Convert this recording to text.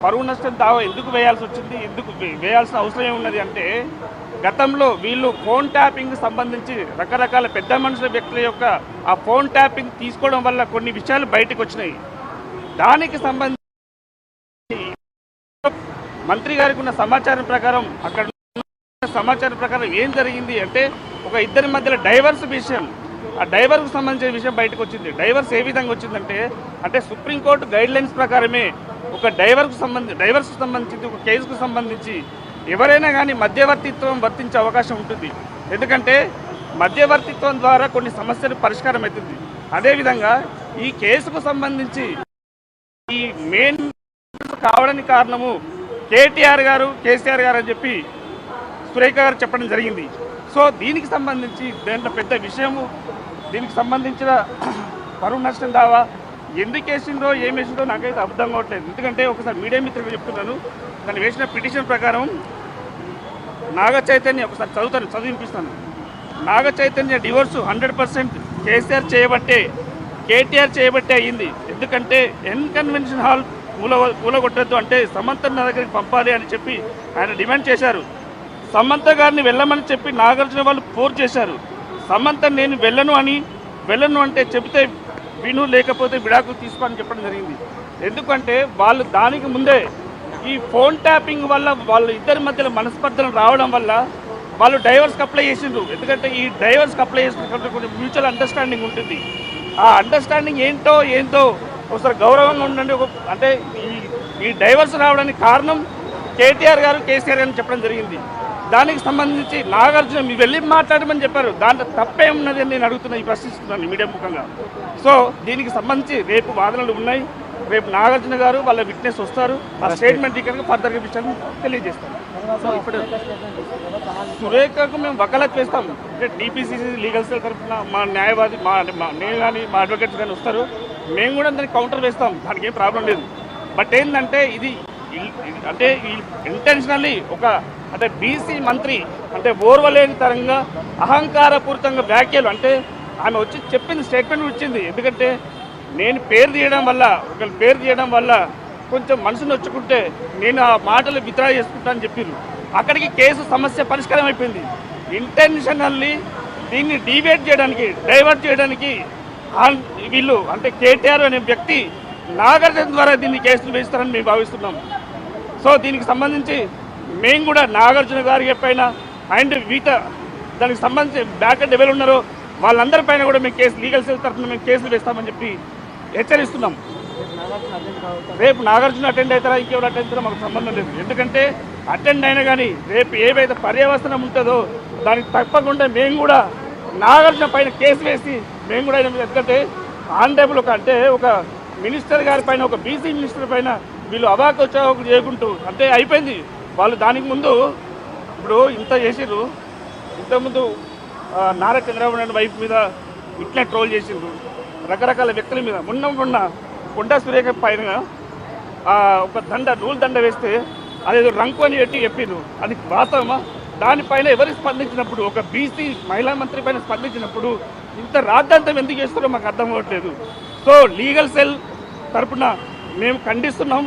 పరువు నష్టం దావా ఎందుకు వేయాల్సి వచ్చింది, ఎందుకు వేయాల్సిన అవసరం ఏమున్నది అంటే, గతంలో వీళ్ళు ఫోన్ ట్యాపింగ్ సంబంధించి రకరకాల పెద్ద మనుషుల వ్యక్తుల యొక్క ఆ ఫోన్ ట్యాపింగ్ తీసుకోవడం వల్ల కొన్ని విషయాలు బయటకు వచ్చినాయి. దానికి సంబంధించి మంత్రి గారికి ఉన్న సమాచారం ప్రకారం, అక్కడ సమాచారం ప్రకారం ఏం జరిగింది అంటే, ఒక ఇద్దరి మధ్యలో డైవర్స్ విషయం, ఆ డైవర్స్కు సంబంధించిన విషయం బయటకు వచ్చింది. డైవర్స్ ఏ విధంగా వచ్చిందంటే, అంటే సుప్రీంకోర్టు గైడ్ లైన్స్ ప్రకారమే ఒక డైవర్స్కు సంబంధించి ఒక కేసుకు సంబంధించి ఎవరైనా కానీ మధ్యవర్తిత్వం వర్తించే అవకాశం ఉంటుంది. ఎందుకంటే మధ్యవర్తిత్వం ద్వారా కొన్ని సమస్యలు పరిష్కారం అవుతుంది. అదేవిధంగా ఈ కేసుకు సంబంధించి ఈ మెయిన్ కావడానికి కారణము కేటీఆర్ గారు, కేసీఆర్ గారు అని చెప్పి సురేఖ గారు చెప్పడం జరిగింది. సో దీనికి సంబంధించి దాంట్లో పెద్ద విషయము, దీనికి సంబంధించిన పరువు నష్టం దావా ఎందుకు వేసిందో ఏం వేసిందో నాకైతే అర్థం కావట్లేదు. ఎందుకంటే ఒకసారి మీడియా మిత్రులు చెప్తున్నాను, దాన్ని వేసిన పిటిషన్ ప్రకారం నాగ చైతన్య, ఒకసారి చదివినిపిస్తాను. నాగ చైతన్య డివోర్సు 100% కేసీఆర్ చేయబట్టే, కేటీఆర్ చేయబట్టే అయ్యింది. ఎందుకంటే కన్వెన్షన్ హాల్ కూలగొట్టద్దు అంటే సమంత నా దగ్గరికి పంపాలి అని చెప్పి ఆయన డిమాండ్ చేశారు. సమంత గారిని వెళ్ళమని చెప్పి నాగార్జున వాళ్ళు ఫోర్స్ చేశారు. సమంత నేను వెళ్ళను అంటే చెబితే విను, లేకపోతే విడాకులు తీసుకోని చెప్పడం జరిగింది. ఎందుకంటే వాళ్ళు దానికి ముందే ఈ ఫోన్ ట్యాపింగ్ వల్ల వాళ్ళు ఇద్దరి మధ్యలో మనస్పర్ధలు రావడం వల్ల వాళ్ళు డైవర్స్కి అప్లై చేసిండ్రు. ఎందుకంటే ఈ డైవర్స్కి అప్లై చేసినప్పుడు కొంచెం మ్యూచువల్ అండర్స్టాండింగ్ ఉంటుంది. ఆ అండర్స్టాండింగ్ ఏంటో ఒకసారి గౌరవంగా ఉండండి. అంటే ఈ డైవర్స్ రావడానికి కారణం కేటీఆర్ గారు, కేసీఆర్ అని చెప్పడం జరిగింది. దానికి సంబంధించి నాగార్జున మీరు వెళ్ళి మాట్లాడమని చెప్పారు. దాంట్లో తప్పేమున్నది అని నేను అడుగుతున్నా, ప్రశ్నిస్తున్నాను మీడియా ముఖంగా. సో దీనికి సంబంధించి రేపు వాదనలు ఉన్నాయి. రేపు నాగార్జున గారు వాళ్ళ విట్నెస్ వస్తారు. ఆ స్టేట్మెంట్ ఇక్కడ ఫర్దర్గా విషయాన్ని తెలియజేస్తాం. సో ఇప్పుడు సురేఖకు మేము వకాలత్ వేస్తాం. అంటే టీపీసీసీ లీగల్ సెల్ తరఫున మా న్యాయవాది, నేను కానీ మా అడ్వకేట్స్ కానీ వస్తారు. మేము కూడా దానికి కౌంటర్ వేస్తాం, దానికి ఏం ప్రాబ్లం లేదు. బట్ ఏంటంటే ఇది అంటే ఇంటెన్షనల్లీ అంటే బీసీ మంత్రి అంటే ఓర్వలేని తరంగా అహంకారపూరితంగా వ్యాఖ్యలు, అంటే ఆమె వచ్చి చెప్పింది, స్టేట్మెంట్ ఇచ్చింది. ఎందుకంటే నేను పేరు తీయడం వల్ల కొంచెం మనసును వచ్చుకుంటే నేను ఆ మాటలు విత్డ్రా చేసుకుంటానని చెప్పారు. అక్కడికి కేసు సమస్య పరిష్కారం అయిపోయింది. ఇంటెన్షనల్లీ దీన్ని డైవర్ట్ చేయడానికి వీళ్ళు అంటే కేటీఆర్ అనే వ్యక్తి నాగార్జున ద్వారా దీన్ని కేసులు వేస్తారని మేము భావిస్తున్నాం. సో దీనికి సంబంధించి మేము కూడా నాగార్జున గారి పైన అండ్ దానికి సంబంధించి బ్యాక్ ఎవరు ఉన్నారో వాళ్ళందరిపైన కూడా మేము లీగల్ సెల్ తరఫున మేము కేసులు వేస్తామని చెప్పి హెచ్చరిస్తున్నాం. రేపు నాగార్జున అటెండ్ అవుతారా, ఇంకెవరు అటెండ్ అవుతారో మాకు సంబంధం లేదు. ఎందుకంటే అటెండ్ అయినా కానీ రేపు ఏవైతే పర్యవసనం ఉంటుందో దానికి తప్పకుండా మేము కూడా నాగార్జున పైన కేసు వేసి మేము కూడా, ఎందుకంటే ఆనరేబుల్ ఒక మినిస్టర్ గారి పైన, ఒక బీసీ మినిస్టర్ పైన వీళ్ళు అవాకోచావకులు చేయకుంటూ అంటే అయిపోయింది. వాళ్ళు దానికి ముందు ఇప్పుడు ఇంత చేసిర్రు, ఇంతకుముందు నారా చంద్రబాబు నాయుడు వైఫ్ మీద ఇట్లా ట్రోల్ చేసిండ్రు, రకరకాల వ్యక్తుల మీద. మొన్న కొండా సురేఖ పైన ఒక నూలు దండ వేస్తే అదేదో రంకు అని చెప్పిండ్రు. అది వాస్తవమా? దానిపైన ఎవరు స్పందించినప్పుడు, ఒక బీసీ మహిళా మంత్రి పైన స్పందించినప్పుడు ఇంత రాద్ధాంతం ఎందుకు చేస్తారో మాకు అర్థం అవ్వట్లేదు. సో లీగల్ సెల్ తరఫున మేము ఖండిస్తున్నాం.